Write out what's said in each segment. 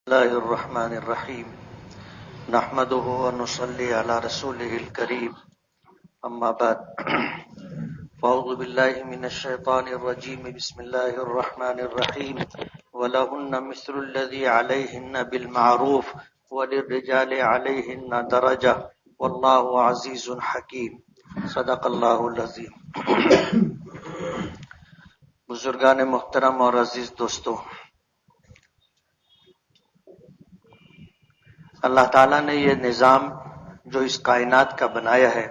الله الرحمن الرحيم نحمده ونصلي على رسوله الكريم أما بعد فأعوذ بالله من الشيطان الرجيم بسم الله الرحمن الرحيم ولهن مثل الذي عليهن بالمعروف وللرجال عليهن درجة والله عزيز حكيم صدق الله العظيم. بزرگان محترم اور عزیز دوستو، اللہ تعالیٰ نے یہ نظام جو اس کائنات کا بنایا ہے،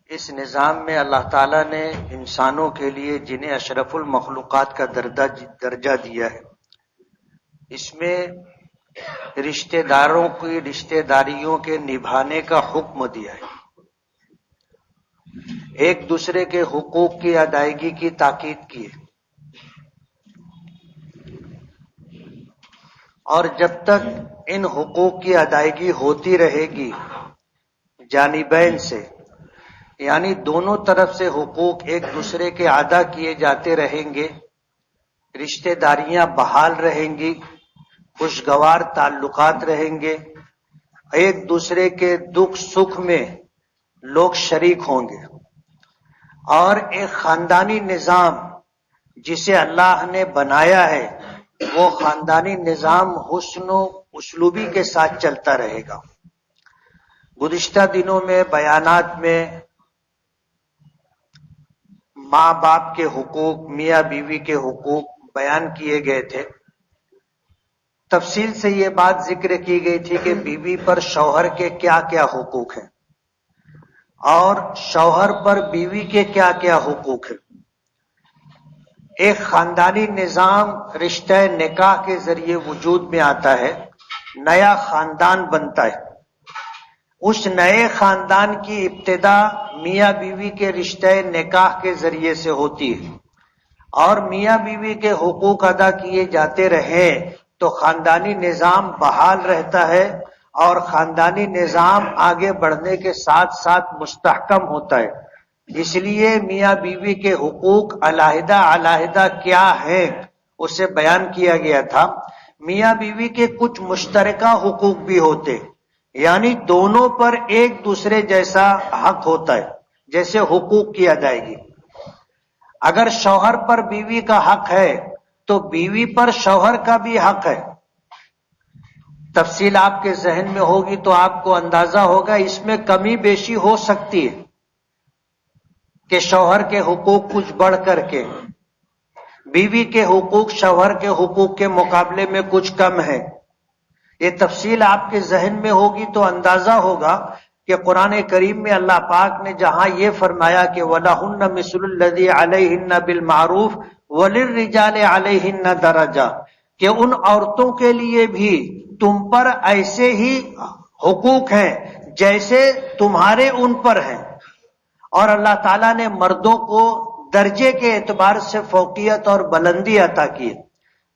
اس نظام میں اللہ تعالیٰ نے انسانوں کے لیے جنہیں اشرف المخلوقات کا درجہ دیا ہے، اس میں رشتہ داروں کی رشتہ داریوں کے نبھانے کا حکم دیا ہے، ایک دوسرے کے حقوق کی ادائیگی کی تاکید کی ہے، اور جب تک ان حقوق کی ادائیگی ہوتی رہے گی جانبین سے، یعنی دونوں طرف سے حقوق ایک دوسرے کے ادا کیے جاتے رہیں گے، رشتہ داریاں بحال رہیں گی، خوشگوار تعلقات رہیں گے، ایک دوسرے کے دکھ سکھ میں لوگ شریک ہوں گے، اور ایک خاندانی نظام جسے اللہ نے بنایا ہے وہ خاندانی نظام حسن و اسلوبی کے ساتھ چلتا رہے گا۔ گزشتہ دنوں میں بیانات میں ماں باپ کے حقوق، میاں بیوی کے حقوق بیان کیے گئے تھے۔ تفصیل سے یہ بات ذکر کی گئی تھی کہ بیوی پر شوہر کے کیا کیا حقوق ہیں اور شوہر پر بیوی کے کیا کیا حقوق ہیں۔ ایک خاندانی نظام رشتہ نکاح کے ذریعے وجود میں آتا ہے، نیا خاندان بنتا ہے، اس نئے خاندان کی ابتدا میاں بیوی کے رشتہ نکاح کے ذریعے سے ہوتی ہے، اور میاں بیوی کے حقوق ادا کیے جاتے رہیں تو خاندانی نظام بحال رہتا ہے، اور خاندانی نظام آگے بڑھنے کے ساتھ ساتھ مستحکم ہوتا ہے۔ اس لیے میاں بیوی کے حقوق علیحدہ علیحدہ کیا ہیں اسے بیان کیا گیا تھا۔ میاں بیوی کے کچھ مشترکہ حقوق بھی ہوتے، یعنی دونوں پر ایک دوسرے جیسا حق ہوتا ہے، جیسے حقوق کی ادائیگی۔ اگر شوہر پر بیوی کا حق ہے تو بیوی پر شوہر کا بھی حق ہے۔ تفصیل آپ کے ذہن میں ہوگی تو آپ کو اندازہ ہوگا اس میں کمی بیشی ہو سکتی ہے کہ شوہر کے حقوق کچھ بڑھ کر کے بیوی کے حقوق شوہر کے حقوق کے مقابلے میں کچھ کم ہے۔ یہ تفصیل آپ کے ذہن میں ہوگی تو اندازہ ہوگا کہ قرآن کریم میں اللہ پاک نے جہاں یہ فرمایا کہ وَلَهُنَّ مِثْلُ الَّذِي عَلَيْهِنَّ بِالْمَعْرُوفِ وَلِلرِّجَالِ عَلَيْهِنَّ دَرَجَةٌ، کہ ان عورتوں کے لیے بھی تم پر ایسے ہی حقوق ہیں جیسے تمہارے ان پر ہیں، اور اللہ تعالیٰ نے مردوں کو درجے کے اعتبار سے فوقیت اور بلندی عطا کی۔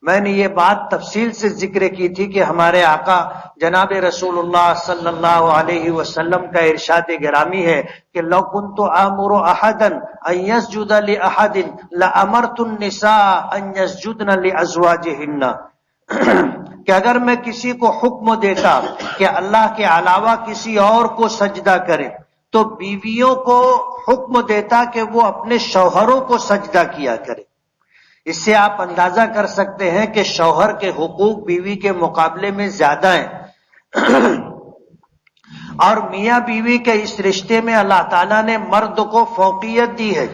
میں نے یہ بات تفصیل سے ذکر کی تھی کہ ہمارے آقا جناب رسول اللہ صلی اللہ علیہ وسلم کا ارشاد گرامی ہے کہ لو کنت آمر احدا ان یسجد لاحد لامرت النساء ان یسجدن لازواجهن، کہ اگر میں کسی کو حکم دیتا کہ اللہ کے علاوہ کسی اور کو سجدہ کرے تو بیویوں کو حکم دیتا کہ وہ اپنے شوہروں کو سجدہ کیا کرے۔ اس سے آپ اندازہ کر سکتے ہیں کہ شوہر کے حقوق بیوی کے مقابلے میں زیادہ ہیں، اور میاں بیوی کے اس رشتے میں اللہ تعالیٰ نے مرد کو فوقیت دی ہے،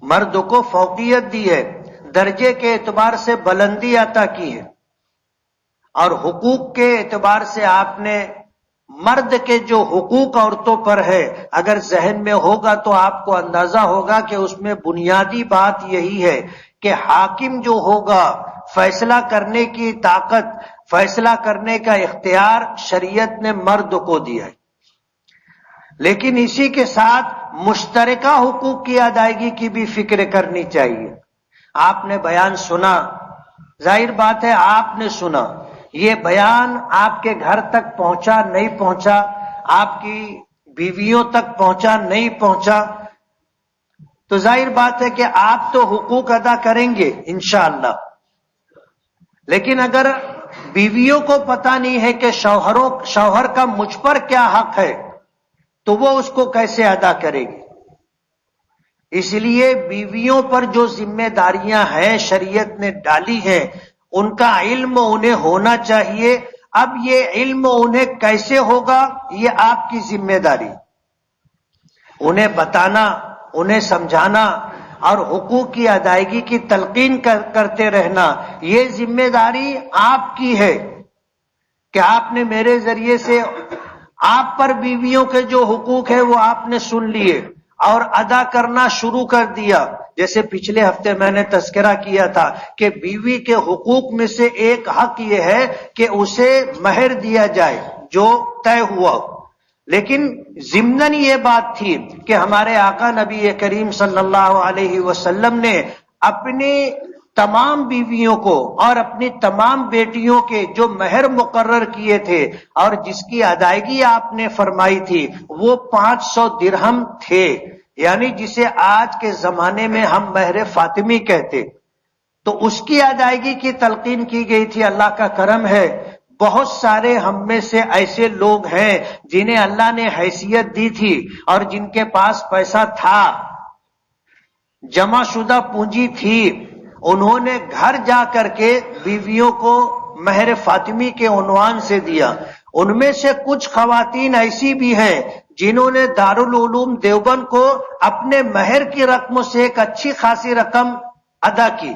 مرد کو فوقیت دی ہے، درجے کے اعتبار سے بلندی عطا کی ہے، اور حقوق کے اعتبار سے آپ نے مرد کے جو حقوق عورتوں پر ہے اگر ذہن میں ہوگا تو آپ کو اندازہ ہوگا کہ اس میں بنیادی بات یہی ہے کہ حاکم جو ہوگا، فیصلہ کرنے کی طاقت، فیصلہ کرنے کا اختیار شریعت نے مرد کو دیا ہے، لیکن اسی کے ساتھ مشترکہ حقوق کی ادائیگی کی بھی فکر کرنی چاہیے۔ آپ نے بیان سنا، ظاہر بات ہے آپ نے سنا، یہ بیان آپ کے گھر تک پہنچا نہیں پہنچا، آپ کی بیویوں تک پہنچا نہیں پہنچا، تو ظاہر بات ہے کہ آپ تو حقوق ادا کریں گے انشاءاللہ، لیکن اگر بیویوں کو پتا نہیں ہے کہ شوہر کا مجھ پر کیا حق ہے تو وہ اس کو کیسے ادا کرے گی؟ اس لیے بیویوں پر جو ذمہ داریاں ہیں شریعت نے ڈالی ہیں ان کا علم انہیں ہونا چاہیے. اب یہ علم انہیں کیسے ہوگا یہ آپ کی ذمہ داری، انہیں بتانا، انہیں سمجھانا اور حقوق کی ادائیگی کی تلقین کرتے رہنا، یہ ذمہ داری آپ کی ہے کہ آپ نے میرے ذریعے سے آپ پر بیویوں کے جو حقوق ہیں وہ آپ نے سن لیے اور ادا کرنا شروع کر دیا. جیسے پچھلے ہفتے میں نے تذکرہ کیا تھا کہ بیوی کے حقوق میں سے ایک حق یہ ہے کہ اسے مہر دیا جائے جو طے ہوا. لیکن ضمناً یہ بات تھی کہ ہمارے آقا نبی کریم صلی اللہ علیہ وسلم نے اپنی تمام بیویوں کو اور اپنی تمام بیٹیوں کے جو مہر مقرر کیے تھے اور جس کی ادائیگی آپ نے فرمائی تھی وہ 500 درہم تھے، یعنی جسے آج کے زمانے میں ہم مہر فاطمی کہتے. تو اس کی ادائیگی کی تلقین کی گئی تھی. اللہ کا کرم ہے بہت سارے ہم میں سے ایسے لوگ ہیں جنہیں اللہ نے حیثیت دی تھی اور جن کے پاس پیسہ تھا، جمع شدہ پونجی تھی، انہوں نے گھر جا کر کے بیویوں کو مہر فاطمی کے عنوان سے دیا. ان میں سے کچھ خواتین ایسی بھی ہیں جنہوں نے دارالعلوم دیوبند کو اپنے مہر کی رقموں سے ایک اچھی خاصی رقم ادا کی.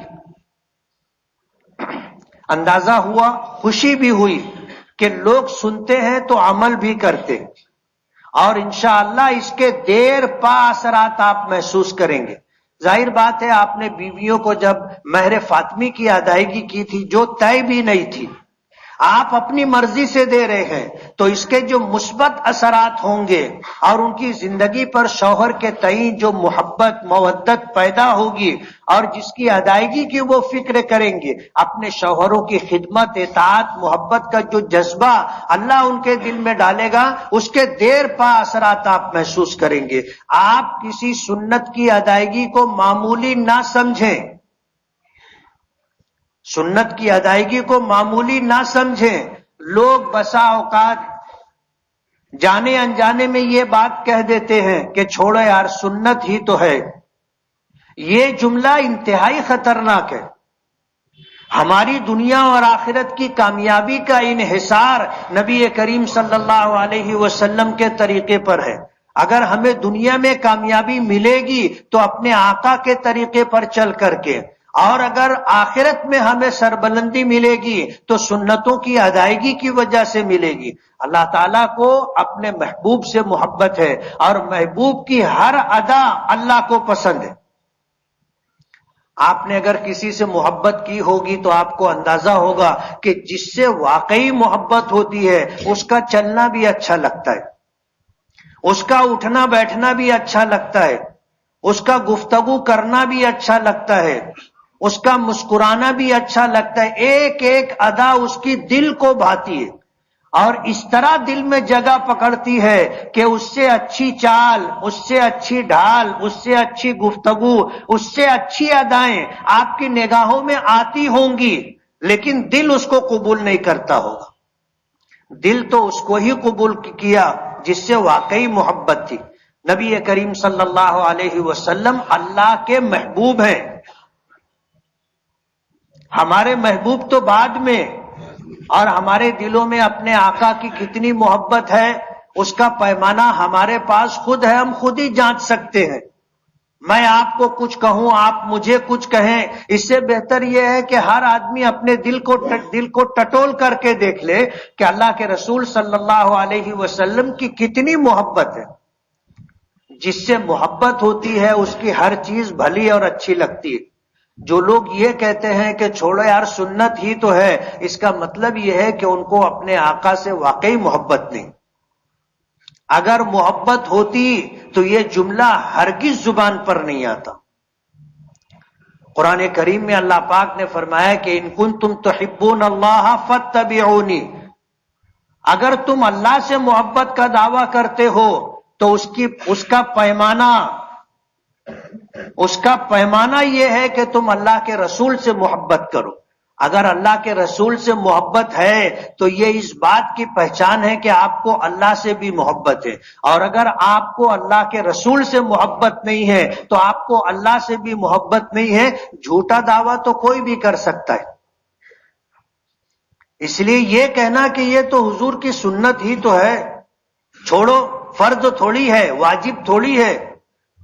اندازہ ہوا، خوشی بھی ہوئی کہ لوگ سنتے ہیں تو عمل بھی کرتے، اور انشاءاللہ اس کے دیر پا اثرات آپ محسوس کریں گے. ظاہر بات ہے آپ نے بیویوں کو جب مہر فاطمی کی ادائیگی کی تھی جو طے بھی نہیں تھی، آپ اپنی مرضی سے دے رہے ہیں، تو اس کے جو مثبت اثرات ہوں گے اور ان کی زندگی پر شوہر کے تئیں جو محبت مودت پیدا ہوگی اور جس کی ادائیگی کی وہ فکر کریں گے، اپنے شوہروں کی خدمت، اطاعت، محبت کا جو جذبہ اللہ ان کے دل میں ڈالے گا اس کے دیر پا اثرات آپ محسوس کریں گے. آپ کسی سنت کی ادائیگی کو معمولی نہ سمجھیں، سنت کی ادائیگی کو معمولی نہ سمجھیں. لوگ بسا اوقات جانے انجانے میں یہ بات کہہ دیتے ہیں کہ چھوڑو یار سنت ہی تو ہے. یہ جملہ انتہائی خطرناک ہے. ہماری دنیا اور آخرت کی کامیابی کا انحصار نبی کریم صلی اللہ علیہ وسلم کے طریقے پر ہے. اگر ہمیں دنیا میں کامیابی ملے گی تو اپنے آقا کے طریقے پر چل کر کے، اور اگر آخرت میں ہمیں سربلندی ملے گی تو سنتوں کی ادائیگی کی وجہ سے ملے گی. اللہ تعالیٰ کو اپنے محبوب سے محبت ہے اور محبوب کی ہر ادا اللہ کو پسند ہے. آپ نے اگر کسی سے محبت کی ہوگی تو آپ کو اندازہ ہوگا کہ جس سے واقعی محبت ہوتی ہے اس کا چلنا بھی اچھا لگتا ہے، اس کا اٹھنا بیٹھنا بھی اچھا لگتا ہے، اس کا گفتگو کرنا بھی اچھا لگتا ہے، اس کا مسکرانا بھی اچھا لگتا ہے. ایک ایک ادا اس کی دل کو بھاتی ہے اور اس طرح دل میں جگہ پکڑتی ہے کہ اس سے اچھی چال، اس سے اچھی ڈھال، اس سے اچھی گفتگو، اس سے اچھی ادائیں آپ کی نگاہوں میں آتی ہوں گی، لیکن دل اس کو قبول نہیں کرتا ہوگا. دل تو اس کو ہی قبول کیا جس سے واقعی محبت تھی. نبی کریم صلی اللہ علیہ وسلم اللہ کے محبوب ہیں. ہمارے محبوب تو بعد میں، اور ہمارے دلوں میں اپنے آقا کی کتنی محبت ہے اس کا پیمانہ ہمارے پاس خود ہے، ہم خود ہی جانچ سکتے ہیں. میں آپ کو کچھ کہوں، آپ مجھے کچھ کہیں، اس سے بہتر یہ ہے کہ ہر آدمی اپنے دل کو ٹٹول کر کے دیکھ لے کہ اللہ کے رسول صلی اللہ علیہ وسلم کی کتنی محبت ہے. جس سے محبت ہوتی ہے اس کی ہر چیز بھلی اور اچھی لگتی ہے. جو لوگ یہ کہتے ہیں کہ چھوڑو یار سنت ہی تو ہے، اس کا مطلب یہ ہے کہ ان کو اپنے آقا سے واقعی محبت نہیں. اگر محبت ہوتی تو یہ جملہ ہرگز زبان پر نہیں آتا. قرآن کریم میں اللہ پاک نے فرمایا کہ ان کنتم تحبون اللہ فاتبعونی، اگر تم اللہ سے محبت کا دعویٰ کرتے ہو تو اس کا پیمانہ یہ ہے کہ تم اللہ کے رسول سے محبت کرو. اگر اللہ کے رسول سے محبت ہے تو یہ اس بات کی پہچان ہے کہ آپ کو اللہ سے بھی محبت ہے، اور اگر آپ کو اللہ کے رسول سے محبت نہیں ہے تو آپ کو اللہ سے بھی محبت نہیں ہے۔ جھوٹا دعویٰ تو کوئی بھی کر سکتا ہے۔ اس لیے یہ کہنا کہ یہ تو حضور کی سنت ہی تو ہے، چھوڑو، فرض تھوڑی ہے، واجب تھوڑی ہے،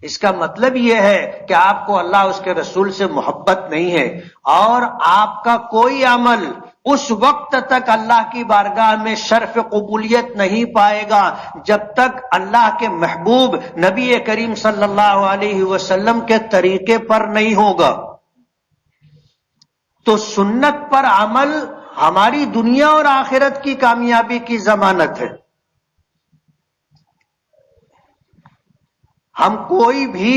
اس کا مطلب یہ ہے کہ آپ کو اللہ اس کے رسول سے محبت نہیں ہے، اور آپ کا کوئی عمل اس وقت تک اللہ کی بارگاہ میں شرف قبولیت نہیں پائے گا جب تک اللہ کے محبوب نبی کریم صلی اللہ علیہ وسلم کے طریقے پر نہیں ہوگا۔ تو سنت پر عمل ہماری دنیا اور آخرت کی کامیابی کی ضمانت ہے۔ ہم کوئی بھی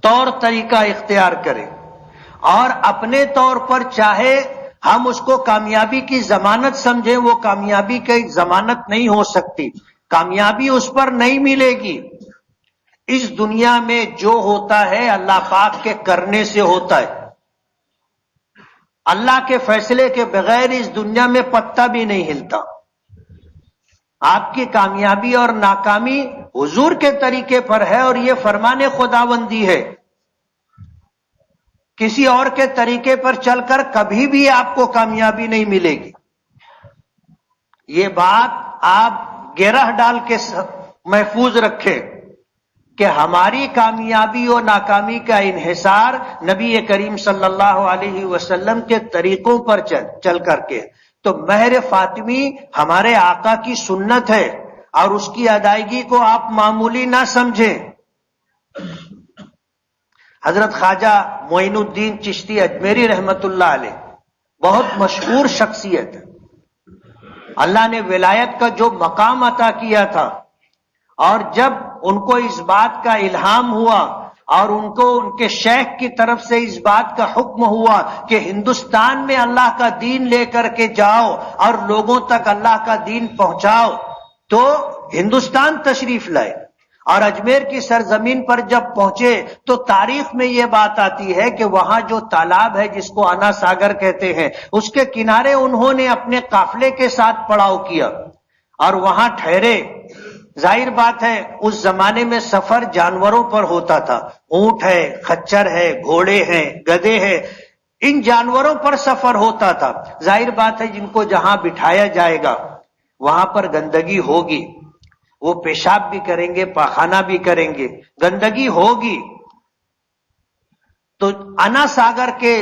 طور طریقہ اختیار کریں اور اپنے طور پر چاہے ہم اس کو کامیابی کی ضمانت سمجھیں، وہ کامیابی کی ضمانت نہیں ہو سکتی، کامیابی اس پر نہیں ملے گی۔ اس دنیا میں جو ہوتا ہے اللہ پاک کے کرنے سے ہوتا ہے، اللہ کے فیصلے کے بغیر اس دنیا میں پتہ بھی نہیں ہلتا۔ آپ کی کامیابی اور ناکامی حضور کے طریقے پر ہے، اور یہ فرمان خداوندی ہے۔ کسی اور کے طریقے پر چل کر کبھی بھی آپ کو کامیابی نہیں ملے گی۔ یہ بات آپ گرہ ڈال کے محفوظ رکھیں کہ ہماری کامیابی اور ناکامی کا انحصار نبی کریم صلی اللہ علیہ وسلم کے طریقوں پر چل کر کے۔ تو مہر فاطمی ہمارے آقا کی سنت ہے، اور اس کی ادائیگی کو آپ معمولی نہ سمجھیں۔ حضرت خواجہ معین الدین چشتی اجمیری رحمت اللہ علیہ بہت مشہور شخصیت ہے۔ اللہ نے ولایت کا جو مقام عطا کیا تھا، اور جب ان کو اس بات کا الہام ہوا اور ان کو ان کے شیخ کی طرف سے اس بات کا حکم ہوا کہ ہندوستان میں اللہ کا دین لے کر کے جاؤ اور لوگوں تک اللہ کا دین پہنچاؤ، تو ہندوستان تشریف لائے، اور اجمیر کی سرزمین پر جب پہنچے تو تاریخ میں یہ بات آتی ہے کہ وہاں جو تالاب ہے جس کو انا ساگر کہتے ہیں، اس کے کنارے انہوں نے اپنے قافلے کے ساتھ پڑاؤ کیا اور وہاں ٹھہرے۔ ظاہر بات ہے اس زمانے میں سفر جانوروں پر ہوتا تھا، اونٹ ہے، خچر ہے، گھوڑے ہیں، گدھے ہیں، ان جانوروں پر سفر ہوتا تھا۔ ظاہر بات ہے جن کو جہاں بٹھایا جائے گا وہاں پر گندگی ہوگی، وہ پیشاب بھی کریں گے، پاخانہ بھی کریں گے، گندگی ہوگی۔ تو انا ساگر کے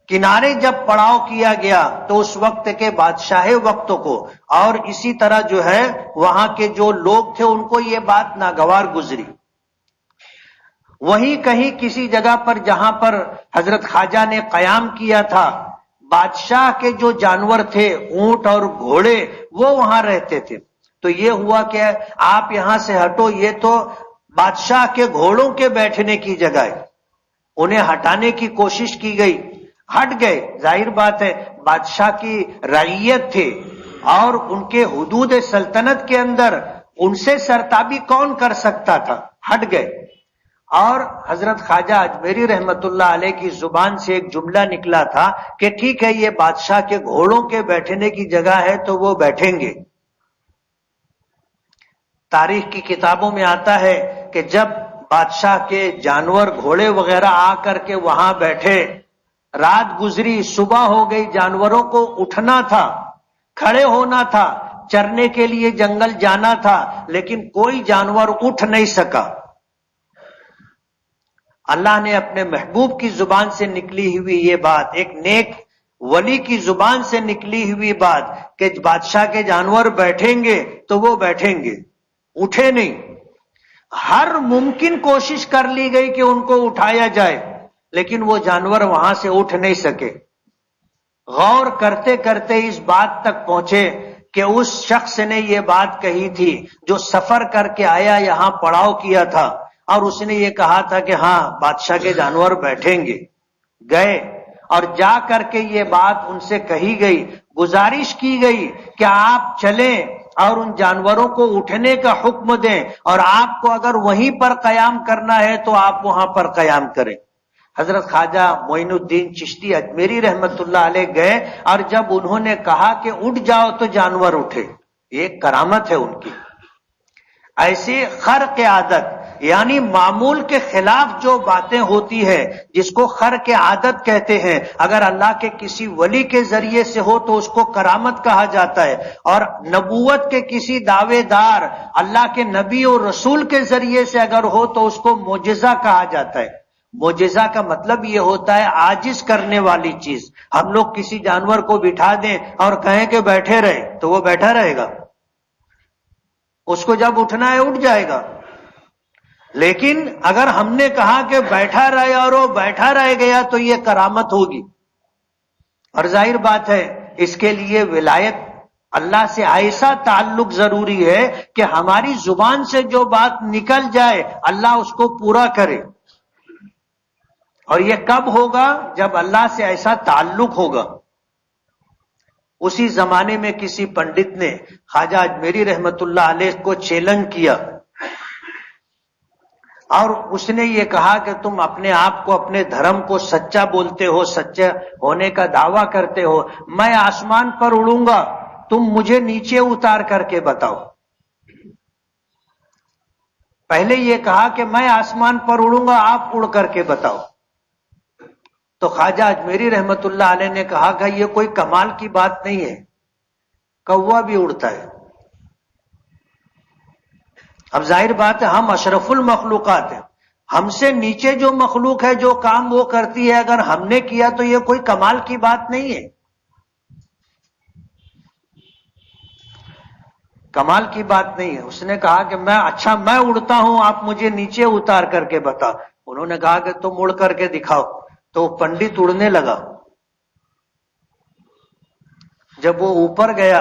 کنارے جب پڑاؤ کیا گیا تو اس وقت کے بادشاہ وقت کو، اور اسی طرح جو ہے وہاں کے جو لوگ تھے ان کو یہ بات ناگوار گزری۔ وہیں کہیں کسی جگہ پر جہاں پر حضرت خواجہ نے قیام کیا تھا، بادشاہ کے جو جانور تھے، اونٹ اور گھوڑے، وہ وہاں رہتے تھے۔ تو یہ ہوا کہ آپ یہاں سے ہٹو، یہ تو بادشاہ کے گھوڑوں کے بیٹھنے کی جگہ ہے۔ انہیں ہٹانے کی کوشش کی گئی، ہٹ گئے۔ ظاہر بات ہے بادشاہ کی رعیت تھے اور ان کے حدود سلطنت کے اندر ان سے سرتابی کون کر سکتا تھا، ہٹ گئے۔ اور حضرت خواجہ اجمیری رحمت اللہ علیہ کی زبان سے ایک جملہ نکلا تھا کہ ٹھیک ہے یہ بادشاہ کے گھوڑوں کے بیٹھنے کی جگہ ہے تو وہ بیٹھیں گے۔ تاریخ کی کتابوں میں آتا ہے کہ جب بادشاہ کے جانور گھوڑے وغیرہ آ کر کے وہاں بیٹھے، رات گزری، صبح ہو گئی، جانوروں کو اٹھنا تھا، کھڑے ہونا تھا، چرنے کے لیے جنگل جانا تھا، لیکن کوئی جانور اٹھ نہیں سکا۔ اللہ نے اپنے محبوب کی زبان سے نکلی ہوئی یہ بات، ایک نیک ولی کی زبان سے نکلی ہوئی بات کہ بادشاہ کے جانور بیٹھیں گے تو وہ بیٹھیں گے، اٹھے نہیں۔ ہر ممکن کوشش کر لی گئی کہ ان کو اٹھایا جائے، لیکن وہ جانور وہاں سے اٹھ نہیں سکے۔ غور کرتے کرتے اس بات تک پہنچے کہ اس شخص نے یہ بات کہی تھی جو سفر کر کے آیا، یہاں پڑاؤ کیا تھا، اور اس نے یہ کہا تھا کہ ہاں بادشاہ کے جانور بیٹھیں گے۔ گئے اور جا کر کے یہ بات ان سے کہی گئی، گزارش کی گئی کہ آپ چلیں اور ان جانوروں کو اٹھنے کا حکم دیں، اور آپ کو اگر وہیں پر قیام کرنا ہے تو آپ وہاں پر قیام کریں۔ حضرت خواجہ معین الدین چشتی اجمیری رحمت اللہ علیہ گئے اور جب انہوں نے کہا کہ اٹھ جاؤ تو جانور اٹھے. یہ ایک کرامت ہے ان کی. ایسی خرق عادت یعنی معمول کے خلاف جو باتیں ہوتی ہیں جس کو خرق عادت کہتے ہیں، اگر اللہ کے کسی ولی کے ذریعے سے ہو تو اس کو کرامت کہا جاتا ہے، اور نبوت کے کسی دعوے دار اللہ کے نبی اور رسول کے ذریعے سے اگر ہو تو اس کو معجزہ کہا جاتا ہے. معجزہ کا مطلب یہ ہوتا ہے عاجز کرنے والی چیز. ہم لوگ کسی جانور کو بٹھا دیں اور کہیں کہ بیٹھے رہے تو وہ بیٹھا رہے گا، اس کو جب اٹھنا ہے اٹھ جائے گا. لیکن اگر ہم نے کہا کہ بیٹھا رہے اور وہ بیٹھا رہ گیا تو یہ کرامت ہوگی. اور ظاہر بات ہے اس کے لیے ولایت اللہ سے ایسا تعلق ضروری ہے کہ ہماری زبان سے جو بات نکل جائے اللہ اس کو پورا کرے. اور یہ کب ہوگا؟ جب اللہ سے ایسا تعلق ہوگا. اسی زمانے میں کسی پنڈت نے خواجہ اجمیری رحمت اللہ علیہ کو چیلنج کیا اور اس نے یہ کہا کہ تم اپنے آپ کو اپنے دھرم کو سچا بولتے ہو، سچا ہونے کا دعویٰ کرتے ہو، میں آسمان پر اڑوں گا، تم مجھے نیچے اتار کر کے بتاؤ. پہلے یہ کہا کہ میں آسمان پر اڑوں گا، آپ اڑ کر کے بتاؤ. تو خواجہ اجمیری رحمت اللہ علیہ نے کہا کہ یہ کوئی کمال کی بات نہیں ہے، کوا بھی اڑتا ہے. اب ظاہر بات ہے ہم اشرف المخلوقات ہیں، ہم سے نیچے جو مخلوق ہے جو کام وہ کرتی ہے اگر ہم نے کیا تو یہ کوئی کمال کی بات نہیں ہے، کمال کی بات نہیں ہے. اس نے کہا کہ میں اڑتا ہوں، آپ مجھے نیچے اتار کر کے بتاؤ. انہوں نے کہا کہ تم اڑ کر کے دکھاؤ. تو پنڈت اڑنے لگا. جب وہ اوپر گیا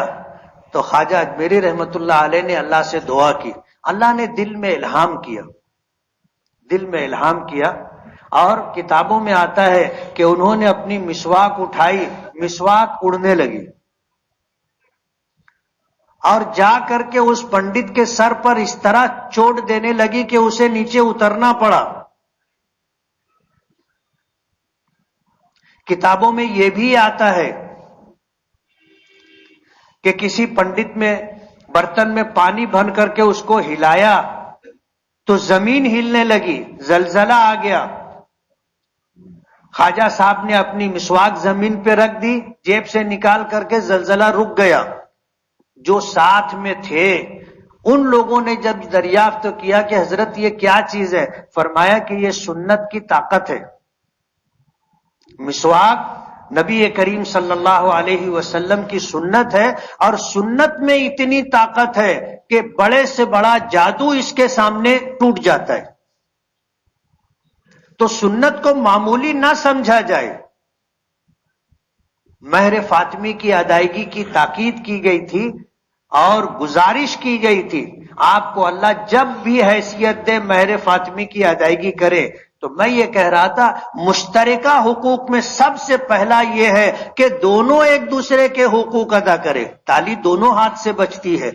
تو خواجہ اجمیری رحمت اللہ علیہ نے اللہ سے دعا کی. اللہ نے دل میں الہام کیا اور کتابوں میں آتا ہے کہ انہوں نے اپنی مسواک اٹھائی، مسواک اڑنے لگی اور جا کر کے اس پنڈت کے سر پر اس طرح چوٹ دینے لگی کہ اسے نیچے اترنا پڑا. کتابوں میں یہ بھی آتا ہے کہ کسی پنڈت میں برتن میں پانی بھر کر کے اس کو ہلایا تو زمین ہلنے لگی، زلزلہ آ گیا. خواجہ صاحب نے اپنی مسواک زمین پہ رکھ دی، جیب سے نکال کر کے زلزلہ رک گیا. جو ساتھ میں تھے ان لوگوں نے جب دریافت کیا کہ حضرت یہ کیا چیز ہے، فرمایا کہ یہ سنت کی طاقت ہے. مسواک نبی کریم صلی اللہ علیہ وسلم کی سنت ہے اور سنت میں اتنی طاقت ہے کہ بڑے سے بڑا جادو اس کے سامنے ٹوٹ جاتا ہے. تو سنت کو معمولی نہ سمجھا جائے. مہر فاطمی کی ادائیگی کی تاکید کی گئی تھی اور گزارش کی گئی تھی آپ کو اللہ جب بھی حیثیت دے مہر فاطمی کی ادائیگی کرے. تو میں یہ کہہ رہا تھا مشترکہ حقوق میں سب سے پہلا یہ ہے کہ دونوں ایک دوسرے کے حقوق ادا کرے. تالی دونوں ہاتھ سے بجتی ہے.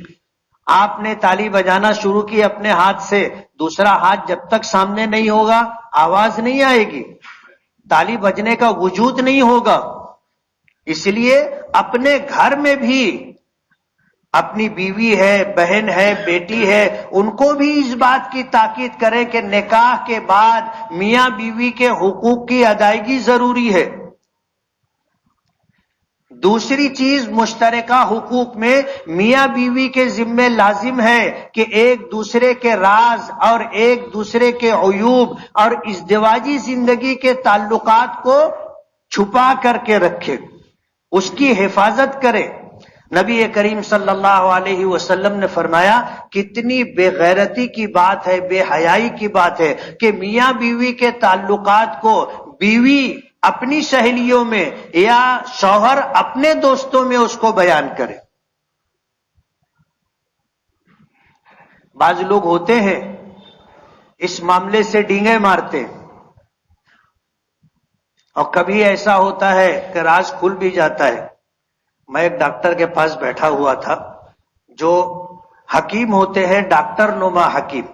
آپ نے تالی بجانا شروع کی اپنے ہاتھ سے، دوسرا ہاتھ جب تک سامنے نہیں ہوگا آواز نہیں آئے گی، تالی بجنے کا وجود نہیں ہوگا. اس لیے اپنے گھر میں بھی اپنی بیوی ہے، بہن ہے، بیٹی ہے، ان کو بھی اس بات کی تاکید کریں کہ نکاح کے بعد میاں بیوی کے حقوق کی ادائیگی ضروری ہے. دوسری چیز مشترکہ حقوق میں میاں بیوی کے ذمے لازم ہے کہ ایک دوسرے کے راز اور ایک دوسرے کے عیوب اور ازدواجی زندگی کے تعلقات کو چھپا کر کے رکھے، اس کی حفاظت کرے. نبی کریم صلی اللہ علیہ وسلم نے فرمایا کتنی بے غیرتی کی بات ہے، بے حیائی کی بات ہے کہ میاں بیوی کے تعلقات کو بیوی اپنی سہیلیوں میں یا شوہر اپنے دوستوں میں اس کو بیان کرے. بعض لوگ ہوتے ہیں اس معاملے سے ڈینگے مارتے اور کبھی ایسا ہوتا ہے کہ راز کھل بھی جاتا ہے. میں ایک ڈاکٹر کے پاس بیٹھا ہوا تھا جو حکیم ہوتے ہیں، ڈاکٹر نما حکیم،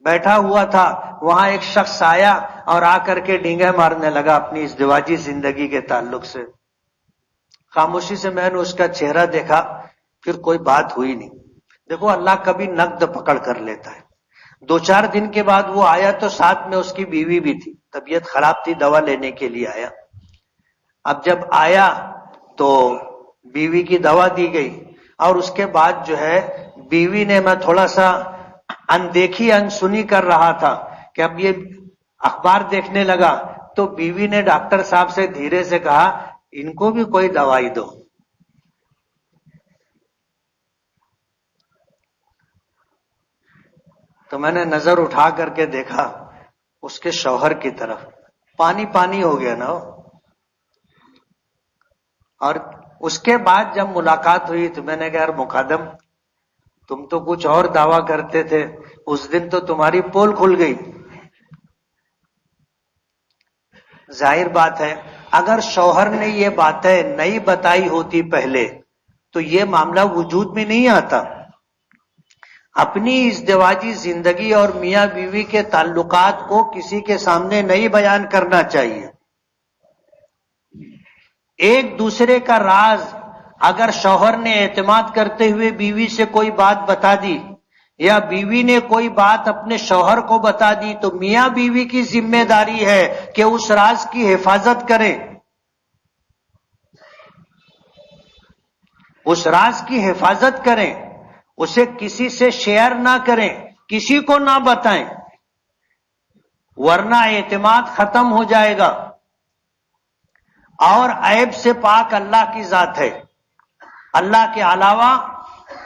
بیٹھا ہوا تھا، وہاں ایک شخص آیا اور آ کر کے ڈینگے مارنے لگا اپنی ازدواجی زندگی کے تعلق سے. خاموشی سے میں نے اس کا چہرہ دیکھا، پھر کوئی بات ہوئی نہیں. دیکھو اللہ کبھی نقد پکڑ کر لیتا ہے. 2-4 دن کے بعد وہ آیا تو ساتھ میں اس کی بیوی بھی تھی، طبیعت خراب تھی، دوا لینے کے لیے آیا. اب جب آیا تو بیوی کی دوا دی گئی، اور اس کے بعد جو ہے بیوی نے، میں تھوڑا سا اندیکھی انسنی کر رہا تھا کہ اب یہ اخبار دیکھنے لگا، تو بیوی نے ڈاکٹر صاحب سے دھیرے سے کہا ان کو بھی کوئی دوائی دو. تو میں نے نظر اٹھا کر کے دیکھا اس کے شوہر کی طرف، پانی پانی ہو گیا نا. اور اس کے بعد جب ملاقات ہوئی تو میں نے کہا یار مقدم، تم تو کچھ اور دعویٰ کرتے تھے، اس دن تو تمہاری پول کھل گئی. ظاہر بات ہے اگر شوہر نے یہ باتیں نہیں بتائی ہوتی پہلے تو یہ معاملہ وجود میں نہیں آتا. اپنی ازدواجی زندگی اور میاں بیوی کے تعلقات کو کسی کے سامنے نہیں بیان کرنا چاہیے. ایک دوسرے کا راز اگر شوہر نے اعتماد کرتے ہوئے بیوی سے کوئی بات بتا دی یا بیوی نے کوئی بات اپنے شوہر کو بتا دی تو میاں بیوی کی ذمہ داری ہے کہ اس راز کی حفاظت کریں، اس راز کی حفاظت کریں، اسے کسی سے شیئر نہ کریں، کسی کو نہ بتائیں، ورنہ اعتماد ختم ہو جائے گا. اور عیب سے پاک اللہ کی ذات ہے، اللہ کے علاوہ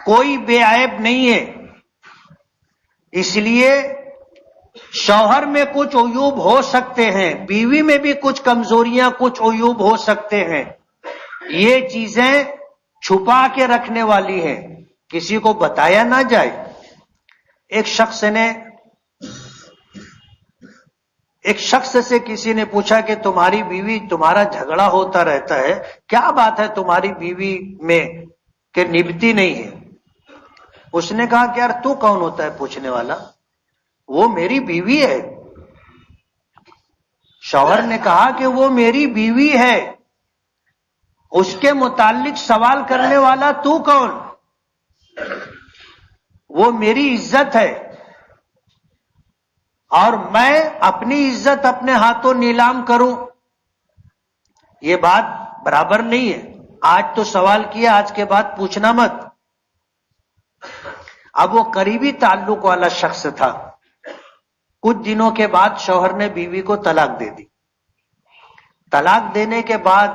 کوئی بے عیب نہیں ہے. اس لیے شوہر میں کچھ عیوب ہو سکتے ہیں، بیوی میں بھی کچھ کمزوریاں، کچھ عیوب ہو سکتے ہیں. یہ چیزیں چھپا کے رکھنے والی ہیں، کسی کو بتایا نہ جائے. ایک شخص سے کسی نے پوچھا کہ تمہاری بیوی تمہارا جھگڑا ہوتا رہتا ہے، کیا بات ہے تمہاری بیوی میں کہ نبھتی نہیں ہے؟ اس نے کہا کہ یار تو کون ہوتا ہے پوچھنے والا، وہ میری بیوی ہے. شوہر نے کہا کہ وہ میری بیوی ہے، اس کے متعلق سوال کرنے والا تو کون؟ وہ میری عزت ہے اور میں اپنی عزت اپنے ہاتھوں نیلام کروں، یہ بات برابر نہیں ہے. آج تو سوال کیا، آج کے بعد پوچھنا مت. اب وہ قریبی تعلق والا شخص تھا، کچھ دنوں کے بعد شوہر نے بیوی کو طلاق دے دی. طلاق دینے کے بعد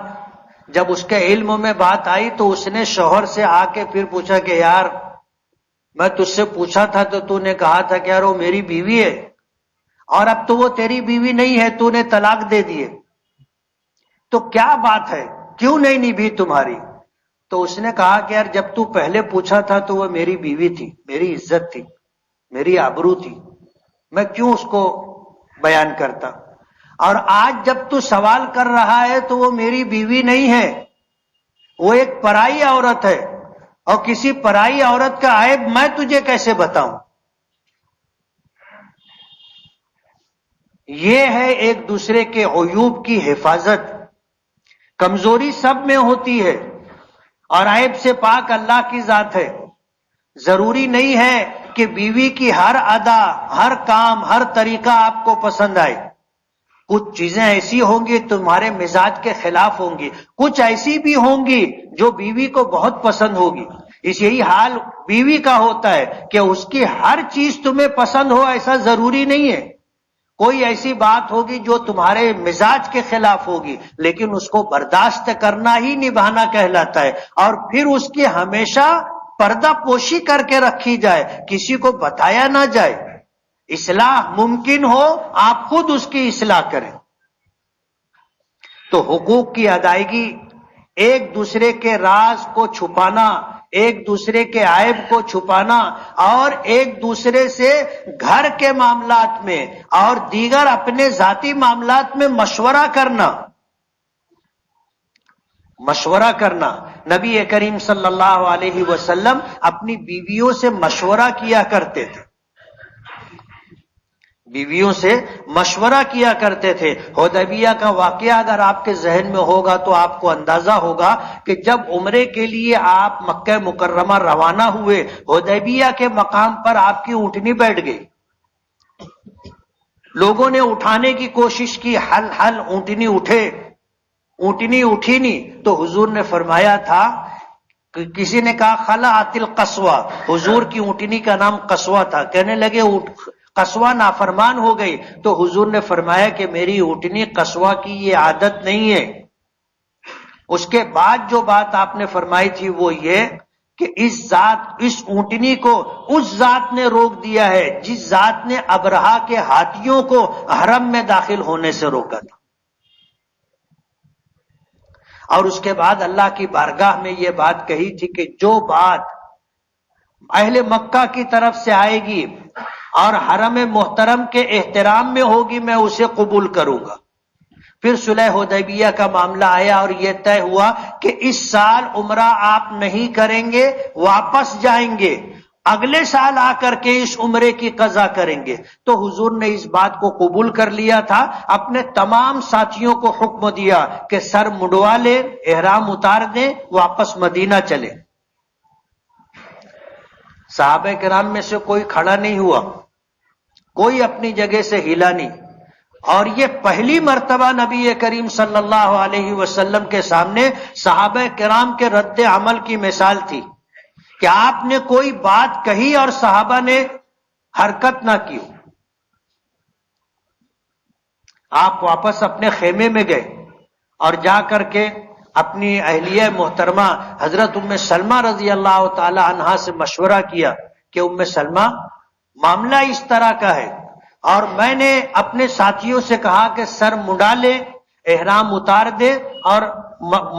جب اس کے علم میں بات آئی تو اس نے شوہر سے آ کے پھر پوچھا کہ یار میں تجھ سے پوچھا تھا تو تو نے کہا تھا کہ یار وہ میری بیوی ہے، اور اب تو وہ تیری بیوی نہیں ہے، تو نے طلاق دے دیے، تو کیا بات ہے، کیوں نہیں نبھی تمہاری؟ تو اس نے کہا کہ یار جب تو پہلے پوچھا تھا تو وہ میری بیوی تھی، میری عزت تھی، میری آبرو تھی، میں کیوں اس کو بیان کرتا، اور آج جب تو سوال کر رہا ہے تو وہ میری بیوی نہیں ہے، وہ ایک پرائی عورت ہے، اور کسی پرائی عورت کا عیب میں تجھے کیسے بتاؤں؟ یہ ہے ایک دوسرے کے عیوب کی حفاظت. کمزوری سب میں ہوتی ہے اور عیب سے پاک اللہ کی ذات ہے. ضروری نہیں ہے کہ بیوی کی ہر ادا، ہر کام، ہر طریقہ آپ کو پسند آئے. کچھ چیزیں ایسی ہوں گی تمہارے مزاج کے خلاف ہوں گی، کچھ ایسی بھی ہوں گی جو بیوی کو بہت پسند ہوگی. یہی حال بیوی کا ہوتا ہے کہ اس کی ہر چیز تمہیں پسند ہو ایسا ضروری نہیں ہے. کوئی ایسی بات ہوگی جو تمہارے مزاج کے خلاف ہوگی، لیکن اس کو برداشت کرنا ہی نبھانا کہلاتا ہے. اور پھر اس کی ہمیشہ پردہ پوشی کر کے رکھی جائے، کسی کو بتایا نہ جائے. اصلاح ممکن ہو آپ خود اس کی اصلاح کریں. تو حقوق کی ادائیگی، ایک دوسرے کے راز کو چھپانا، ایک دوسرے کے عیب کو چھپانا، اور ایک دوسرے سے گھر کے معاملات میں اور دیگر اپنے ذاتی معاملات میں مشورہ کرنا. نبی کریم صلی اللہ علیہ وسلم اپنی بیویوں سے مشورہ کیا کرتے تھے. بیویوں سے مشورہ کیا کرتے تھے. حدیبیہ کا واقعہ اگر آپ کے ذہن میں ہوگا تو آپ کو اندازہ ہوگا کہ جب عمرے کے لیے آپ مکہ مکرمہ روانہ ہوئے، حدیبیہ کے مقام پر آپ کی اونٹنی بیٹھ گئی. لوگوں نے اٹھانے کی کوشش کی، حل اونٹنی اٹھے، اونٹنی اٹھی نہیں. تو حضور نے فرمایا تھا، کسی نے کہا خلعت القصوہ، حضور کی اونٹنی کا نام قصوہ تھا. کہنے لگے قصوہ نافرمان ہو گئی. تو حضور نے فرمایا کہ میری اونٹنی قصوہ کی یہ عادت نہیں ہے. اس کے بعد جو بات آپ نے فرمائی تھی وہ یہ کہ اس اونٹنی کو اس ذات نے روک دیا ہے جس ذات نے ابرہا کے ہاتھیوں کو حرم میں داخل ہونے سے روکا تھا. اور اس کے بعد اللہ کی بارگاہ میں یہ بات کہی تھی کہ جو بات اہل مکہ کی طرف سے آئے گی اور حرم محترم کے احترام میں ہوگی میں اسے قبول کروں گا. پھر صلح حدیبیہ کا معاملہ آیا اور یہ طے ہوا کہ اس سال عمرہ آپ نہیں کریں گے، واپس جائیں گے، اگلے سال آ کر کے اس عمرے کی قضا کریں گے. تو حضور نے اس بات کو قبول کر لیا تھا. اپنے تمام ساتھیوں کو حکم دیا کہ سر منڈوا لے، احرام اتار دیں، واپس مدینہ چلے. صحابہ کرام میں سے کوئی کھڑا نہیں ہوا، کوئی اپنی جگہ سے ہلا نہیں. اور یہ پہلی مرتبہ نبی کریم صلی اللہ علیہ وسلم کے سامنے صحابہ کرام کے رد عمل کی مثال تھی کہ آپ نے کوئی بات کہی اور صحابہ نے حرکت نہ کی. آپ واپس اپنے خیمے میں گئے اور جا کر کے اپنی اہلیہ محترمہ حضرت ام سلمہ رضی اللہ تعالی عنہا سے مشورہ کیا کہ ام سلمہ معاملہ اس طرح کا ہے اور میں نے اپنے ساتھیوں سے کہا کہ سر منڈا لے، احرام اتار دے اور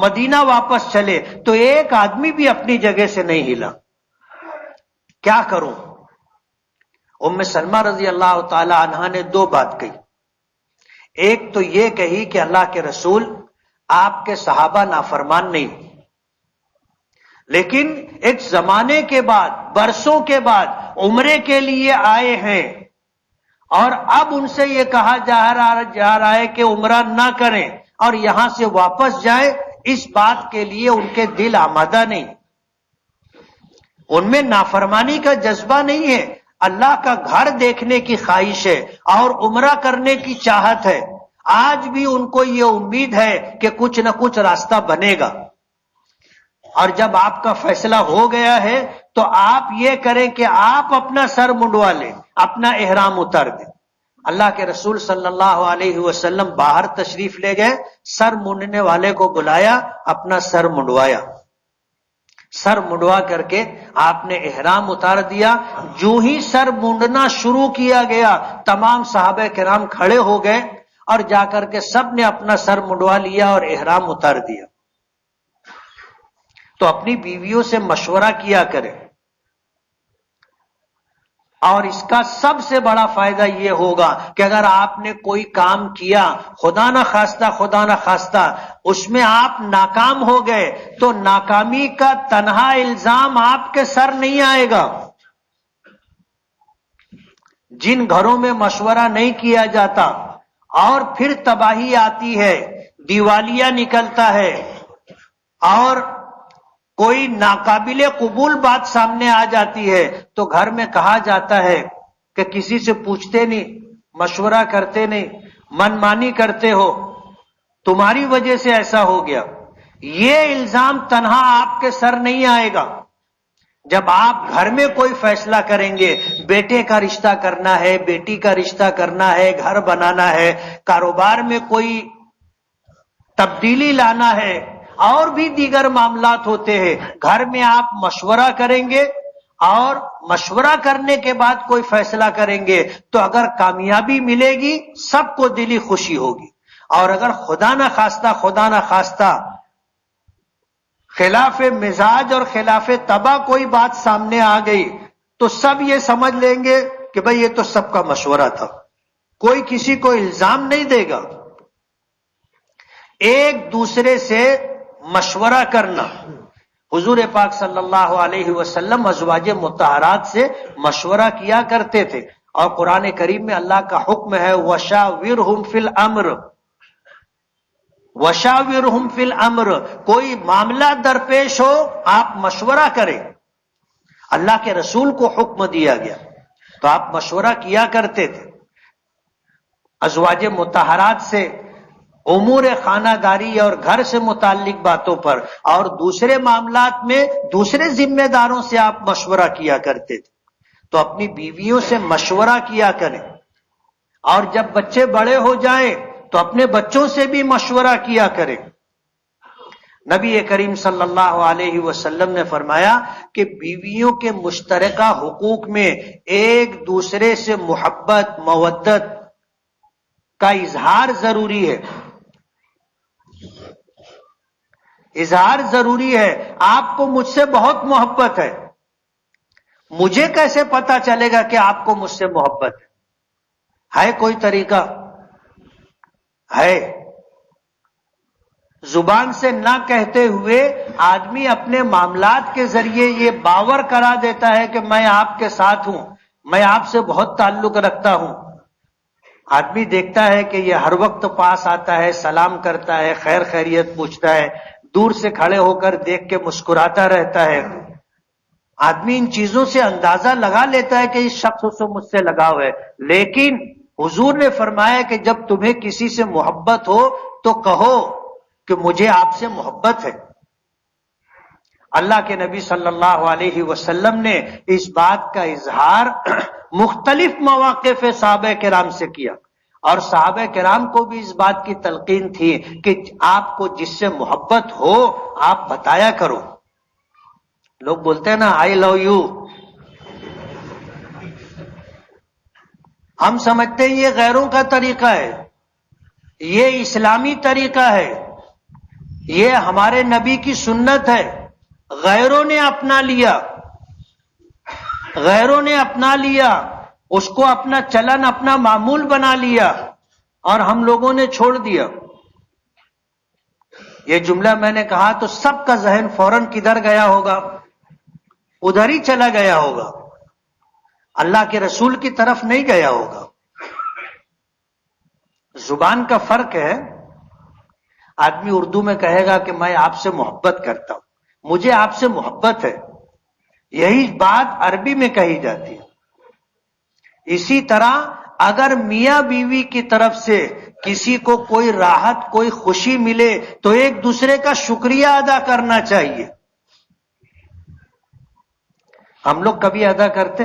مدینہ واپس چلے، تو ایک آدمی بھی اپنی جگہ سے نہیں ہلا. کیا کروں؟ ام سلمہ رضی اللہ تعالی عنہا نے دو بات کہی. ایک تو یہ کہی کہ اللہ کے رسول، آپ کے صحابہ نافرمان نہیں، لیکن ایک زمانے کے بعد، برسوں کے بعد عمرے کے لیے آئے ہیں اور اب ان سے یہ کہا جا رہا ہے کہ عمرہ نہ کریں اور یہاں سے واپس جائیں. اس بات کے لیے ان کے دل آمادہ نہیں، ان میں نافرمانی کا جذبہ نہیں ہے، اللہ کا گھر دیکھنے کی خواہش ہے اور عمرہ کرنے کی چاہت ہے. آج بھی ان کو یہ امید ہے کہ کچھ نہ کچھ راستہ بنے گا. اور جب آپ کا فیصلہ ہو گیا ہے تو آپ یہ کریں کہ آپ اپنا سر منڈوا لیں، اپنا احرام اتار دیں. اللہ کے رسول صلی اللہ علیہ وسلم باہر تشریف لے گئے، سر مونڈنے والے کو بلایا، اپنا سر منڈوایا. سر منڈوا کر کے آپ نے احرام اتار دیا. جو ہی سر مونڈنا شروع کیا گیا تمام صحابہ کرام کھڑے ہو گئے اور جا کر کے سب نے اپنا سر منڈوا لیا اور احرام اتار دیا. تو اپنی بیویوں سے مشورہ کیا کریں. اور اس کا سب سے بڑا فائدہ یہ ہوگا کہ اگر آپ نے کوئی کام کیا، خدا نہ خواستہ اس میں آپ ناکام ہو گئے تو ناکامی کا تنہا الزام آپ کے سر نہیں آئے گا. جن گھروں میں مشورہ نہیں کیا جاتا اور پھر تباہی آتی ہے، دیوالیہ نکلتا ہے اور کوئی ناقابل قبول بات سامنے آ جاتی ہے تو گھر میں کہا جاتا ہے کہ کسی سے پوچھتے نہیں، مشورہ کرتے نہیں، من مانی کرتے ہو، تمہاری وجہ سے ایسا ہو گیا. یہ الزام تنہا آپ کے سر نہیں آئے گا. جب آپ گھر میں کوئی فیصلہ کریں گے، بیٹے کا رشتہ کرنا ہے، بیٹی کا رشتہ کرنا ہے، گھر بنانا ہے، کاروبار میں کوئی تبدیلی لانا ہے اور بھی دیگر معاملات ہوتے ہیں، گھر میں آپ مشورہ کریں گے اور مشورہ کرنے کے بعد کوئی فیصلہ کریں گے تو اگر کامیابی ملے گی سب کو دلی خوشی ہوگی. اور اگر خدا نہ خواستہ خلاف مزاج اور خلاف طبع کوئی بات سامنے آ گئی تو سب یہ سمجھ لیں گے کہ بھئی یہ تو سب کا مشورہ تھا، کوئی کسی کو الزام نہیں دے گا. ایک دوسرے سے مشورہ کرنا. حضور پاک صلی اللہ علیہ وسلم ازواج مطہرات سے مشورہ کیا کرتے تھے اور قرآن کریم میں اللہ کا حکم ہے وَشَاوِرْهُمْ فِي الْأَمْرِ، وَشَاوِرْهُمْ فِي الْأَمْرِ، کوئی معاملہ درپیش ہو آپ مشورہ کریں. اللہ کے رسول کو حکم دیا گیا تو آپ مشورہ کیا کرتے تھے ازواج مطہرات سے امور خانہ داری اور گھر سے متعلق باتوں پر، اور دوسرے معاملات میں دوسرے ذمہ داروں سے آپ مشورہ کیا کرتے تھے. تو اپنی بیویوں سے مشورہ کیا کریں، اور جب بچے بڑے ہو جائیں تو اپنے بچوں سے بھی مشورہ کیا کریں. نبی کریم صلی اللہ علیہ وسلم نے فرمایا کہ بیویوں کے مشترکہ حقوق میں ایک دوسرے سے محبت مودت کا اظہار ضروری ہے. اظہار ضروری ہے. آپ کو مجھ سے بہت محبت ہے، مجھے کیسے پتا چلے گا کہ آپ کو مجھ سے محبت ہے کوئی طریقہ ہے؟ زبان سے نہ کہتے ہوئے آدمی اپنے معاملات کے ذریعے یہ باور کرا دیتا ہے کہ میں آپ کے ساتھ ہوں، میں آپ سے بہت تعلق رکھتا ہوں. آدمی دیکھتا ہے کہ یہ ہر وقت پاس آتا ہے، سلام کرتا ہے، خیر خیریت پوچھتا ہے، دور سے کھڑے ہو کر دیکھ کے مسکراتا رہتا ہے. آدمی ان چیزوں سے اندازہ لگا لیتا ہے کہ اس شخص سے مجھ سے لگاؤ ہے. لیکن حضور نے فرمایا کہ جب تمہیں کسی سے محبت ہو تو کہو کہ مجھے آپ سے محبت ہے. اللہ کے نبی صلی اللہ علیہ وسلم نے اس بات کا اظہار مختلف مواقع پہ صحابہ کرام سے کیا، اور صحابہ کرام کو بھی اس بات کی تلقین تھی کہ آپ کو جس سے محبت ہو آپ بتایا کرو. لوگ بولتے ہیں نا آئی لو یو، ہم سمجھتے ہیں یہ غیروں کا طریقہ ہے، یہ اسلامی طریقہ ہے، یہ ہمارے نبی کی سنت ہے. غیروں نے اپنا لیا، غیروں نے اپنا لیا، اس کو اپنا چلن اپنا معمول بنا لیا، اور ہم لوگوں نے چھوڑ دیا. یہ جملہ میں نے کہا تو سب کا ذہن فوراً کدھر گیا ہوگا؟ ادھر ہی چلا گیا ہوگا، اللہ کے رسول کی طرف نہیں گیا ہوگا. زبان کا فرق ہے. آدمی اردو میں کہے گا کہ میں آپ سے محبت کرتا ہوں، مجھے آپ سے محبت ہے، یہی بات عربی میں کہی جاتی ہے. اسی طرح اگر میاں بیوی کی طرف سے کسی کو کوئی راحت کوئی خوشی ملے تو ایک دوسرے کا شکریہ ادا کرنا چاہیے. ہم لوگ کبھی ادا کرتے؟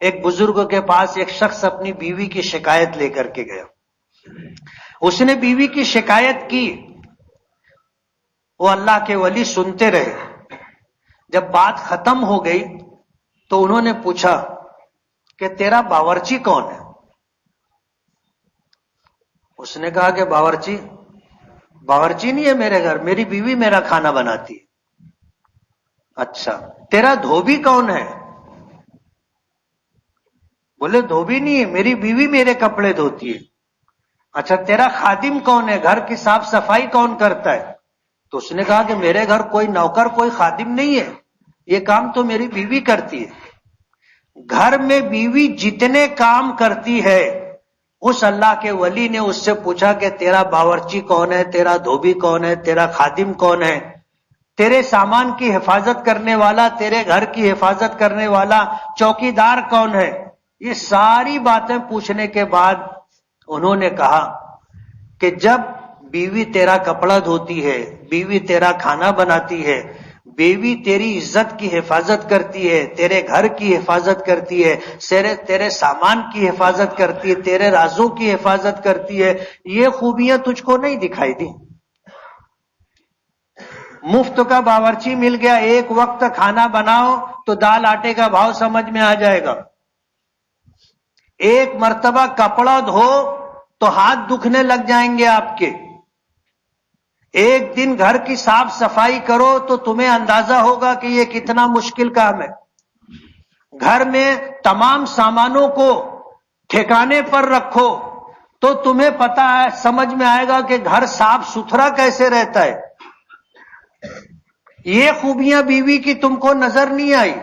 ایک بزرگ کے پاس ایک شخص اپنی بیوی کی شکایت لے کر کے گیا. اس نے بیوی کی شکایت کی، وہ اللہ کے ولی سنتے رہے. جب بات ختم ہو گئی تو انہوں نے پوچھا کہ تیرا باورچی کون ہے؟ اس نے کہا کہ باورچی نہیں ہے میرے گھر، میری بیوی میرا کھانا بناتی ہے. اچھا، تیرا دھوبی کون ہے؟ بولے دھوبی نہیں ہے، میری بیوی میرے کپڑے دھوتی ہے. اچھا، تیرا خادم کون ہے؟ گھر کی صاف صفائی کون کرتا ہے؟ تو اس نے کہا کہ میرے گھر کوئی نوکر کوئی خادم نہیں ہے، یہ کام تو میری بیوی کرتی ہے. گھر میں بیوی جتنے کام کرتی ہے، اس اللہ کے ولی نے اس سے پوچھا کہ تیرا باورچی کون ہے، تیرا دھوبی کون ہے، تیرا خادم کون ہے، تیرے سامان کی حفاظت کرنے والا، تیرے گھر کی حفاظت کرنے والا چوکیدار کون ہے؟ یہ ساری باتیں پوچھنے کے بعد انہوں نے کہا کہ جب بیوی تیرا کپڑا دھوتی ہے، بیوی تیرا کھانا بناتی ہے، بیوی تیری عزت کی حفاظت کرتی ہے، تیرے گھر کی حفاظت کرتی ہے، تیرے سامان کی حفاظت کرتی ہے، تیرے رازوں کی حفاظت کرتی ہے، یہ خوبیاں تجھ کو نہیں دکھائی دی؟ مفت کا باورچی مل گیا، ایک وقت کھانا بناؤ تو دال آٹے کا بھاؤ سمجھ میں آ جائے گا. ایک مرتبہ کپڑا دھو تو ہاتھ دکھنے لگ جائیں گے آپ کے. ایک دن گھر کی صاف صفائی کرو تو تمہیں اندازہ ہوگا کہ یہ کتنا مشکل کام ہے. گھر میں تمام سامانوں کو ٹھکانے پر رکھو تو تمہیں پتا ہے، سمجھ میں آئے گا کہ گھر صاف ستھرا کیسے رہتا ہے. یہ خوبیاں بیوی کی تم کو نظر نہیں آئی.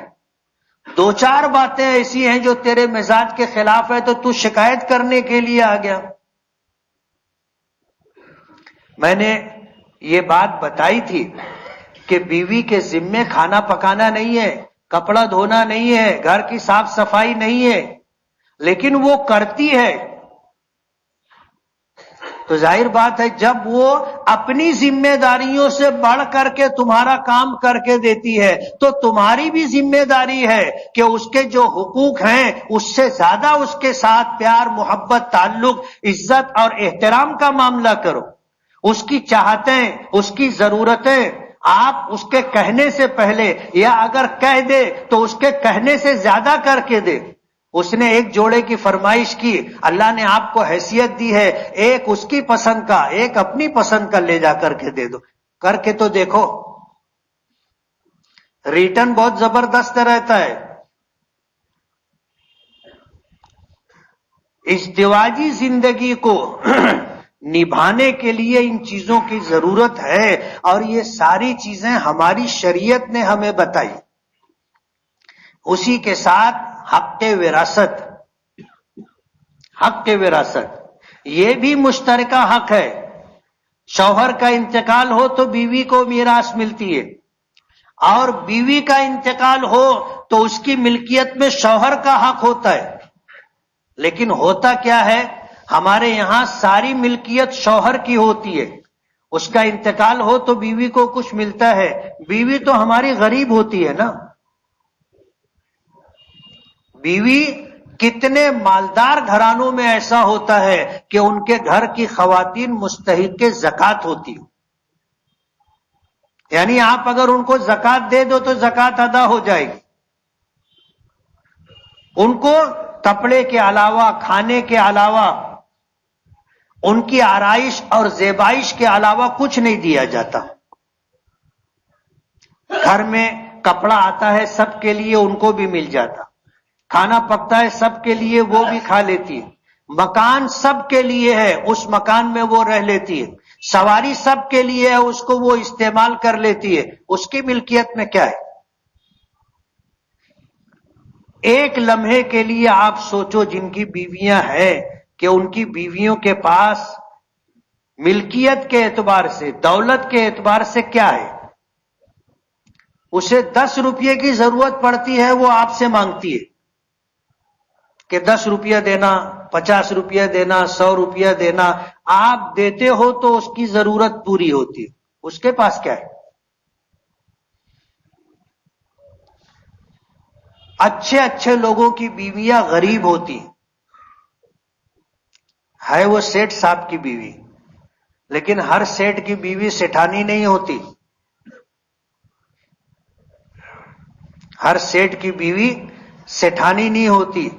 دو چار باتیں ایسی ہیں جو تیرے مزاج کے خلاف ہے تو شکایت کرنے کے لیے آ گیا. میں نے یہ بات بتائی تھی کہ بیوی کے ذمے کھانا پکانا نہیں ہے، کپڑا دھونا نہیں ہے، گھر کی صاف صفائی نہیں ہے، لیکن وہ کرتی ہے. تو ظاہر بات ہے جب وہ اپنی ذمہ داریوں سے بڑھ کر کے تمہارا کام کر کے دیتی ہے تو تمہاری بھی ذمہ داری ہے کہ اس کے جو حقوق ہیں اس سے زیادہ اس کے ساتھ پیار، محبت، تعلق، عزت اور احترام کا معاملہ کرو. اس کی چاہتیں، اس کی ضرورتیں آپ اس کے کہنے سے پہلے یا اگر کہہ دے تو اس کے کہنے سے زیادہ کر کے دے. اس نے ایک جوڑے کی فرمائش کی، اللہ نے آپ کو حیثیت دی ہے، ایک اس کی پسند کا ایک اپنی پسند کا لے جا کر کے دے دو. کر کے تو دیکھو، ریٹرن بہت زبردست رہتا ہے. ازدواجی زندگی کو نبھانے کے لیے ان چیزوں کی ضرورت ہے اور یہ ساری چیزیں ہماری شریعت نے ہمیں بتائی. اسی کے ساتھ حق وراثت، حق وراثت یہ بھی مشترکہ حق ہے. شوہر کا انتقال ہو تو بیوی کو میراث ملتی ہے، اور بیوی کا انتقال ہو تو اس کی ملکیت میں شوہر کا حق ہوتا ہے. لیکن ہوتا کیا ہے، ہمارے یہاں ساری ملکیت شوہر کی ہوتی ہے، اس کا انتقال ہو تو بیوی کو کچھ ملتا ہے. بیوی تو ہماری غریب ہوتی ہے نا. بیوی کتنے مالدار گھرانوں میں ایسا ہوتا ہے کہ ان کے گھر کی خواتین مستحق زکوٰۃ ہوتی ہو، یعنی آپ اگر ان کو زکوٰۃ دے دو تو زکوٰۃ ادا ہو جائے گی. ان کو کپڑے کے علاوہ، کھانے کے علاوہ، ان کی آرائش اور زیبائش کے علاوہ کچھ نہیں دیا جاتا. گھر میں کپڑا آتا ہے سب کے لیے، ان کو بھی مل جاتا. کھانا پکتا ہے سب کے لیے، وہ بھی کھا لیتی ہے. مکان سب کے لیے ہے، اس مکان میں وہ رہ لیتی ہے. سواری سب کے لیے ہے، اس کو وہ استعمال کر لیتی ہے. اس کی ملکیت میں کیا ہے؟ ایک لمحے کے لیے آپ سوچو جن کی بیویاں ہیں کہ ان کی بیویوں کے پاس ملکیت کے اعتبار سے، دولت کے اعتبار سے کیا ہے. اسے 10 روپے کی ضرورت پڑتی ہے، وہ آپ سے مانگتی ہے کہ 10 روپیہ دینا، 50 روپیہ دینا، 100 روپیہ دینا. آپ دیتے ہو تو اس کی ضرورت پوری ہوتی ہے. اس کے پاس کیا ہے؟ اچھے اچھے لوگوں کی بیویاں غریب ہوتی ہے، وہ سیٹھ صاحب کی بیوی، لیکن ہر سیٹھ کی بیوی سیٹھانی نہیں ہوتی. ہر سیٹھ کی بیوی سیٹھانی نہیں ہوتی.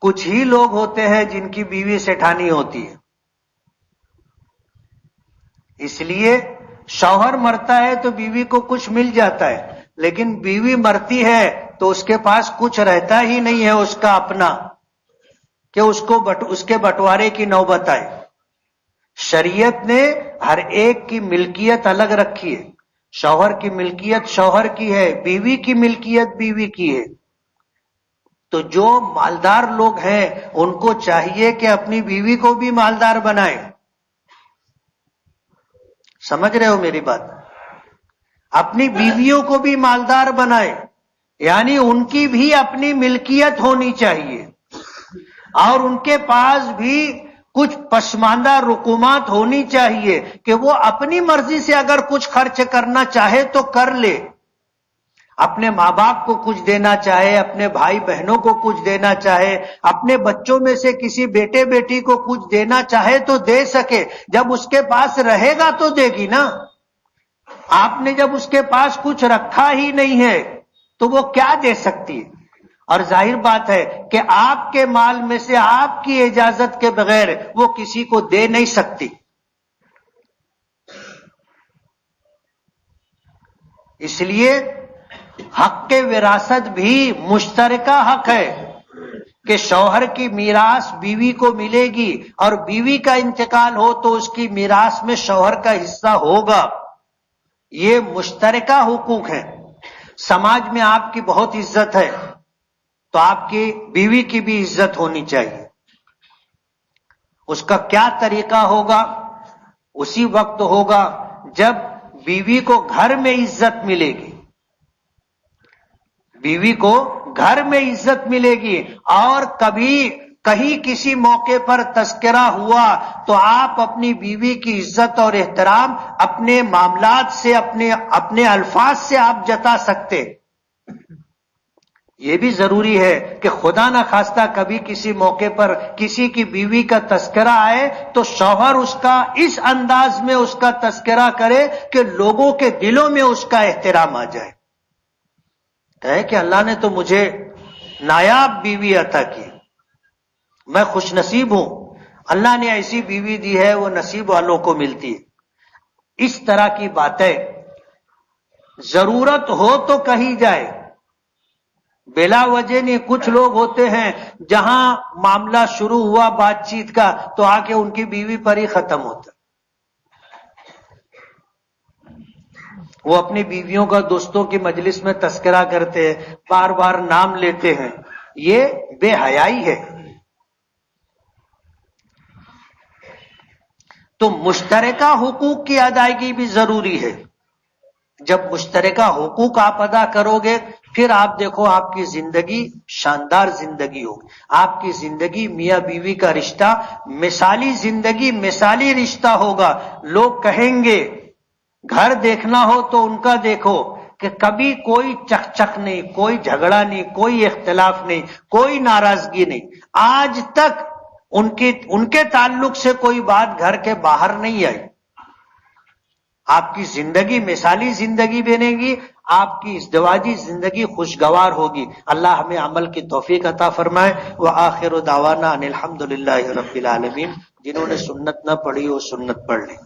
کچھ ہی لوگ ہوتے ہیں جن کی بیوی سیٹھانی ہوتی ہے. اس لیے شوہر مرتا ہے تو بیوی کو کچھ مل جاتا ہے، لیکن بیوی مرتی ہے تو اس کے پاس کچھ رہتا ہی نہیں ہے اس کا اپنا، کہ اس کے بٹوارے کی نوبت آئے. شریعت نے ہر ایک کی ملکیت الگ رکھی ہے. شوہر کی ملکیت شوہر کی ہے، بیوی کی ملکیت بیوی کی ہے. تو جو مالدار لوگ ہیں ان کو چاہیے کہ اپنی بیوی کو بھی مالدار بنائیں. سمجھ رہے ہو میری بات؟ اپنی بیویوں کو بھی مالدار بنائیں، یعنی ان کی بھی اپنی ملکیت ہونی چاہیے، اور ان کے پاس بھی کچھ پسماندہ رقومات ہونی چاہیے کہ وہ اپنی مرضی سے اگر کچھ خرچ کرنا چاہے تو کر لے. اپنے ماں باپ کو کچھ دینا چاہے، اپنے بھائی بہنوں کو کچھ دینا چاہے، اپنے بچوں میں سے کسی بیٹے بیٹی کو کچھ دینا چاہے تو دے سکے. جب اس کے پاس رہے گا تو دے گی نا. آپ نے جب اس کے پاس کچھ رکھا ہی نہیں ہے تو وہ کیا دے سکتی ہے؟ اور ظاہر بات ہے کہ آپ کے مال میں سے آپ کی اجازت کے بغیر وہ کسی کو دے نہیں سکتی. اس لیے حق وراثت بھی مشترکہ حق ہے کہ شوہر کی میراث بیوی کو ملے گی، اور بیوی کا انتقال ہو تو اس کی میراث میں شوہر کا حصہ ہوگا. یہ مشترکہ حقوق ہیں. سماج میں آپ کی بہت عزت ہے، تو آپ کی بیوی کی بھی عزت ہونی چاہیے. اس کا کیا طریقہ ہوگا؟ اسی وقت ہوگا جب بیوی کو گھر میں عزت ملے گی. بیوی کو گھر میں عزت ملے گی، اور کبھی کہیں کسی موقع پر تذکرہ ہوا تو آپ اپنی بیوی کی عزت اور احترام اپنے معاملات سے، اپنے الفاظ سے آپ جتا سکتے. یہ بھی ضروری ہے کہ خدا نہ خواستہ کبھی کسی موقع پر کسی کی بیوی کا تذکرہ آئے تو شوہر اس کا اس انداز میں اس کا تذکرہ کرے کہ لوگوں کے دلوں میں اس کا احترام آ جائے. کہے کہ اللہ نے تو مجھے نایاب بیوی عطا کی، میں خوش نصیب ہوں، اللہ نے ایسی بیوی دی ہے وہ نصیب والوں کو ملتی ہے. اس طرح کی باتیں ضرورت ہو تو کہی جائے، بلا وجہ نہیں. کچھ لوگ ہوتے ہیں جہاں معاملہ شروع ہوا بات چیت کا تو آ کے ان کی بیوی پر ہی ختم ہوتا. وہ اپنی بیویوں کا دوستوں کی مجلس میں تذکرہ کرتے ہیں، بار بار نام لیتے ہیں. یہ بے حیائی ہے. تو مشترکہ حقوق کی ادائیگی بھی ضروری ہے. جب مشترکہ حقوق آپ ادا کرو گے پھر آپ دیکھو آپ کی زندگی شاندار زندگی ہوگی. آپ کی زندگی میاں بیوی کا رشتہ مثالی زندگی، مثالی رشتہ ہوگا. لوگ کہیں گے، گھر دیکھنا ہو تو ان کا دیکھو کہ کبھی کوئی چک چک نہیں، کوئی جھگڑا نہیں، کوئی اختلاف نہیں، کوئی ناراضگی نہیں. آج تک ان کے تعلق سے کوئی بات گھر کے باہر نہیں آئی. آپ کی زندگی مثالی زندگی بنے گی، آپ کی ازدواجی زندگی خوشگوار ہوگی. اللہ ہمیں عمل کی توفیق عطا فرمائے. وآخر دعوانا ان الحمدللہ رب العالمین. جنہوں نے سنت نہ پڑھی وہ سنت پڑھ لیں.